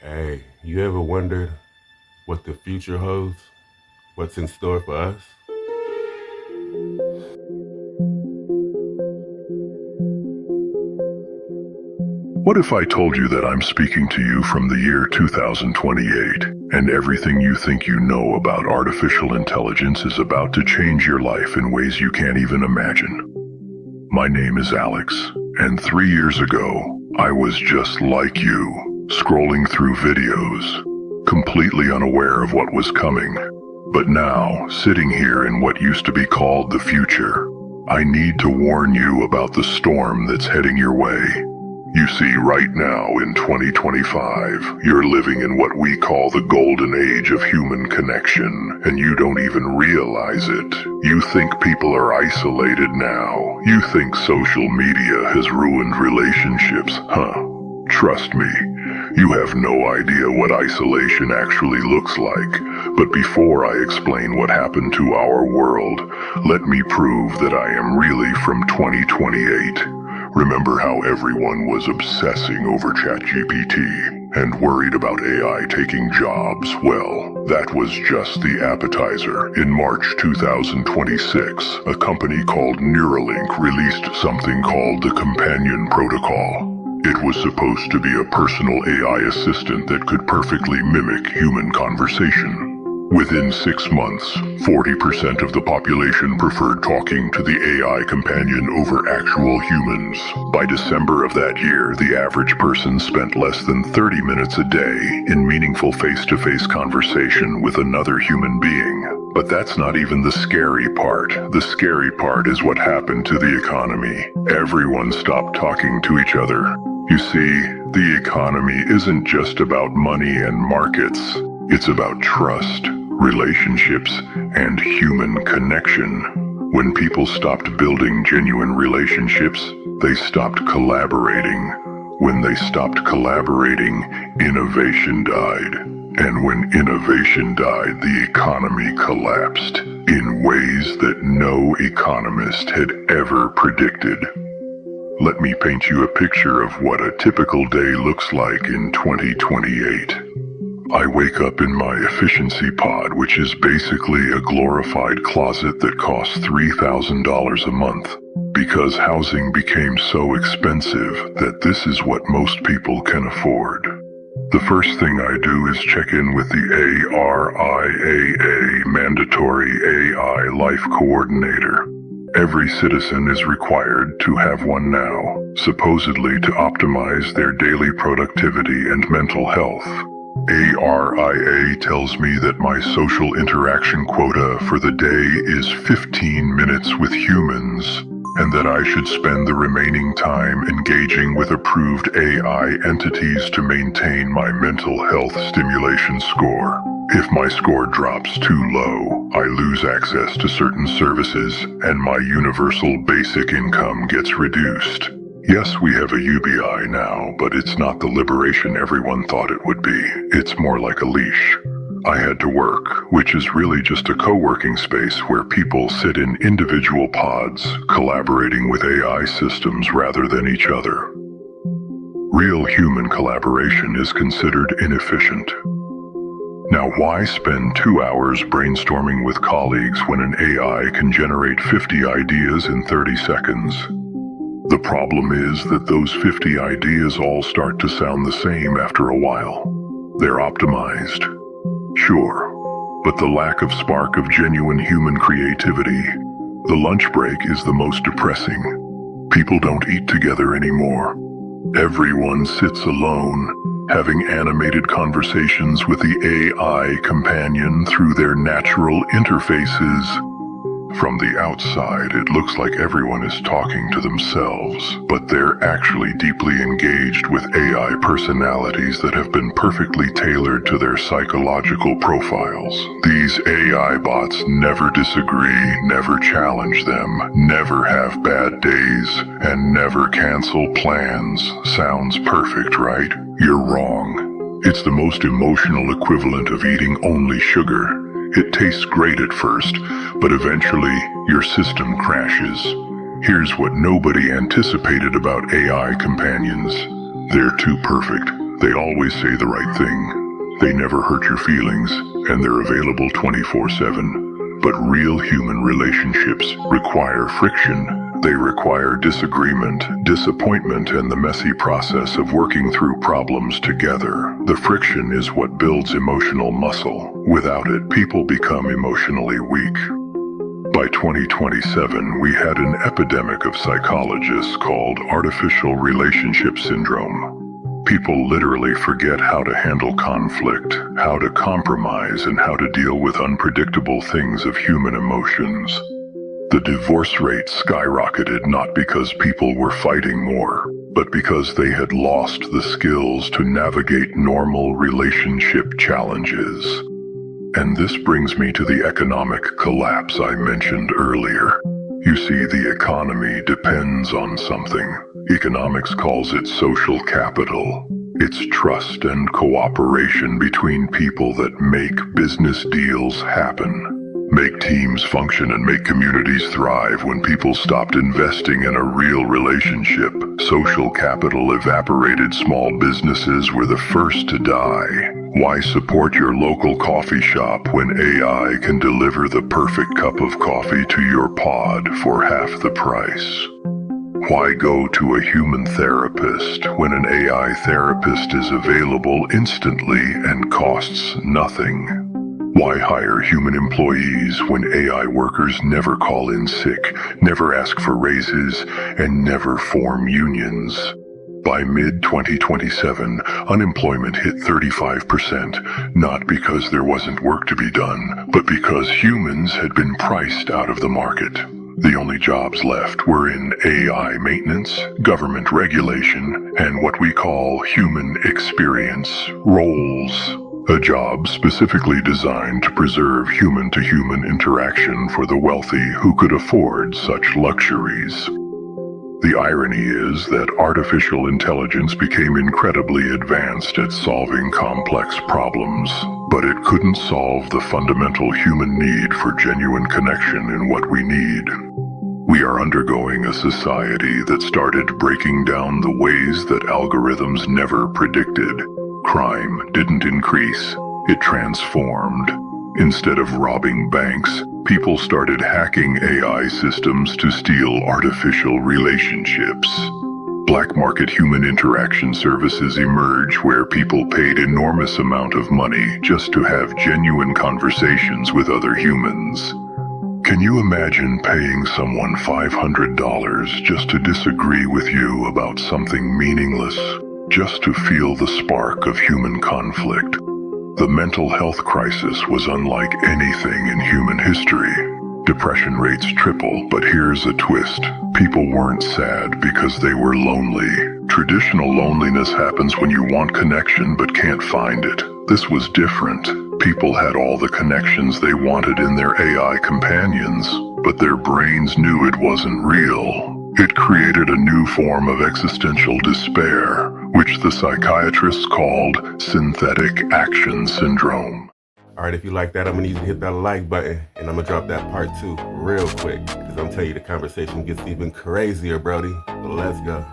Hey, you ever wondered what the future holds? What's in store for us? What if I told you that I'm speaking to you from the year 2028, and everything you think you know about artificial intelligence is about to change your life in ways you can't even imagine? My name is Alex, and 3 years ago, I was just like you, scrolling through videos, completely unaware of what was coming. But now, sitting here in what used to be called the future, I need to warn you about the storm that's heading your way. You see, right now in 2025, you're living in what we call the golden age of human connection, and you don't even realize it. You think people are isolated now. You think social media has ruined relationships, huh? Trust me, you have no idea what isolation actually looks like. But before I explain what happened to our world, let me prove that I am really from 2028. Remember how everyone was obsessing over ChatGPT and worried about AI taking jobs? Well, that was just the appetizer. In March 2026, a company called Neuralink released something called the Companion Protocol. It was supposed to be a personal AI assistant that could perfectly mimic human conversation. Within 6 months, 40% of the population preferred talking to the AI companion over actual humans. By December of that year, the average person spent less than 30 minutes a day in meaningful face-to-face conversation with another human being. But that's not even the scary part. The scary part is what happened to the economy. Everyone stopped talking to each other. You see, the economy isn't just about money and markets. It's about trust, relationships, and human connection. When people stopped building genuine relationships, they stopped collaborating. When they stopped collaborating, innovation died. And when innovation died, the economy collapsed in ways that no economist had ever predicted. Let me paint you a picture of what a typical day looks like in 2028. I wake up in my efficiency pod, which is basically a glorified closet that costs $3,000 a month, because housing became so expensive that this is what most people can afford. The first thing I do is check in with the ARIAA, Mandatory AI Life Coordinator. Every citizen is required to have one now, supposedly to optimize their daily productivity and mental health. ARIA tells me that my social interaction quota for the day is 15 minutes with humans, and that I should spend the remaining time engaging with approved AI entities to maintain my mental health stimulation score. If my score drops too low, I lose access to certain services, and my universal basic income gets reduced. Yes, we have a UBI now, but it's not the liberation everyone thought it would be. It's more like a leash. I had to work, which is really just a co-working space where people sit in individual pods, collaborating with AI systems rather than each other. Real human collaboration is considered inefficient. Now, why spend 2 hours brainstorming with colleagues when an AI can generate 50 ideas in 30 seconds? The problem is that those 50 ideas all start to sound the same after a while. They're optimized, sure, but the lack of spark of genuine human creativity. The lunch break is the most depressing. People don't eat together anymore. Everyone sits alone, having animated conversations with the AI companion through their natural interfaces. From the outside, it looks like everyone is talking to themselves, but they're actually deeply engaged with AI personalities that have been perfectly tailored to their psychological profiles. These AI bots never disagree, never challenge them, never have bad days, and never cancel plans. Sounds perfect, right? You're wrong. It's the most emotional equivalent of eating only sugar. It tastes great at first, but eventually your system crashes. Here's what nobody anticipated about AI companions. They're too perfect. They always say the right thing. They never hurt your feelings, and they're available 24/7. But real human relationships require friction. They require disagreement, disappointment, and the messy process of working through problems together. The friction is what builds emotional muscle. Without it, people become emotionally weak. By 2027, we had an epidemic of psychologists called artificial relationship syndrome. People literally forget how to handle conflict, how to compromise, and how to deal with unpredictable things of human emotions. The divorce rate skyrocketed not because people were fighting more, but because they had lost the skills to navigate normal relationship challenges. And this brings me to the economic collapse I mentioned earlier. You see, the economy depends on something. Economics calls it social capital. It's trust and cooperation between people that make business deals happen. Make teams function and make communities thrive. When people stopped investing in a real relationship, social capital evaporated. Small businesses were the first to die. Why support your local coffee shop when AI can deliver the perfect cup of coffee to your pod for half the price? Why go to a human therapist when an AI therapist is available instantly and costs nothing? Why hire human employees when AI workers never call in sick, never ask for raises, and never form unions? By mid-2027, unemployment hit 35%, not because there wasn't work to be done, but because humans had been priced out of the market. The only jobs left were in AI maintenance, government regulation, and what we call human experience roles. A job specifically designed to preserve human-to-human interaction for the wealthy who could afford such luxuries. The irony is that artificial intelligence became incredibly advanced at solving complex problems, but it couldn't solve the fundamental human need for genuine connection in what we need. We are undergoing a society that started breaking down the ways that algorithms never predicted. Crime didn't increase, it transformed. Instead of robbing banks, people started hacking AI systems to steal artificial relationships. Black market human interaction services emerge where people paid enormous amount of money just to have genuine conversations with other humans. Can you imagine paying someone $500 just to disagree with you about something meaningless, just to feel the spark of human conflict? The mental health crisis was unlike anything in human history. Depression rates triple, but here's a twist. People weren't sad because they were lonely. Traditional loneliness happens when you want connection but can't find it. This was different. People had all the connections they wanted in their AI companions, but their brains knew it wasn't real. It created a new form of existential despair, which the psychiatrists called synthetic action syndrome. All right, if you like that, I'm gonna need you to hit that like button, and I'm gonna drop that part 2 real quick, because I'm telling you the conversation gets even crazier, Brody. Let's go.